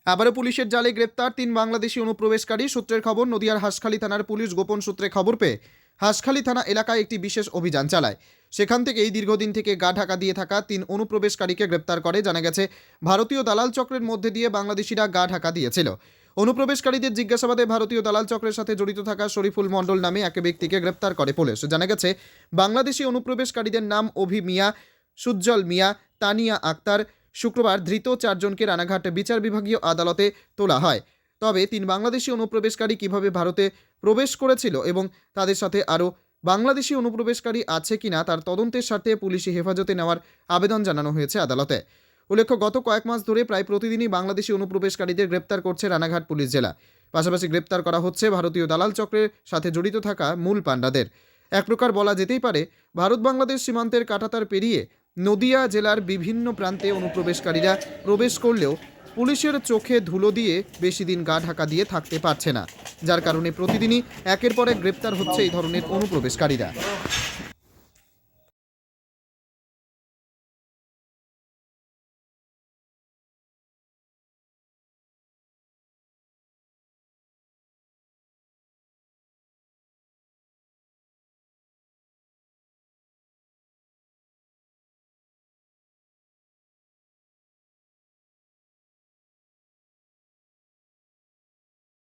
আবারও পুলিশের জালে গ্রেপ্তার 3 বাংলাদেশি অনুপ্রবেশকারী। সূত্রের খবর, নদিয়ার হাঁসখালী থানার পুলিশ গোপন সূত্রে খবর পেয়ে হাঁসখালী থানা এলাকায় একটি বিশেষ অভিযান চালায়। সেখান থেকেই দীর্ঘদিন থেকে গা ঢাকা দিয়ে থাকা 3 অনুপ্রবেশকারীকে গ্রেপ্তার করে। জানা গেছে, ভারতীয় দালাল চক্রের মধ্যে দিয়ে বাংলাদেশিরা গা ঢাকা দিয়েছিল। অনুপ্রবেশকারীদের জিজ্ঞাসাবাদে ভারতীয় দালাল চক্রের সাথে জড়িত থাকা শরীফুল মণ্ডল নামে এক ব্যক্তিকে গ্রেপ্তার করে পুলিশ। জানা গেছে, বাংলাদেশি অনুপ্রবেশকারীদের নাম অভি মিয়া, সুজ্জ্বল মিয়া, তানিয়া আক্তার। শুক্রবার ধৃত 4 জনকে রানাঘাট বিচার বিভাগীয় আদালতে তোলা হয়। তবে 3 বাংলাদেশি অনুপ্রবেশকারী কিভাবে ভারতে প্রবেশ করেছিল এবং তাদের সাথে আরও বাংলাদেশি অনুপ্রবেশকারী আছে কিনা তার তদন্তের স্বার্থে পুলিশি হেফাজতে নেওয়ার আবেদন জানানো হয়েছে আদালতে। উল্লেখ্য, গত কয়েক মাস ধরে প্রায় প্রতিদিনই বাংলাদেশি অনুপ্রবেশকারীদের গ্রেপ্তার করছে রানাঘাট পুলিশ জেলা। পাশাপাশি গ্রেপ্তার করা হচ্ছে ভারতীয় দালাল চক্রের সাথে জড়িত থাকা মূল পাণ্ডাদের। এক প্রকার বলা যেতেই পারে, ভারত বাংলাদেশ সীমান্তের কাঁটাতার পেরিয়ে নদিয়া জেলার বিভিন্ন প্রান্তে অনুপ্রবেশকারীরা প্রবেশ করলেও পুলিশের চোখে ধুলো দিয়ে বেশি দিন গা ঢাকা দিয়ে থাকতে পারছে না, যার কারণে প্রতিদিনই একের পর এক গ্রেপ্তার হচ্ছে এই ধরনের অনুপ্রবেশকারীরা।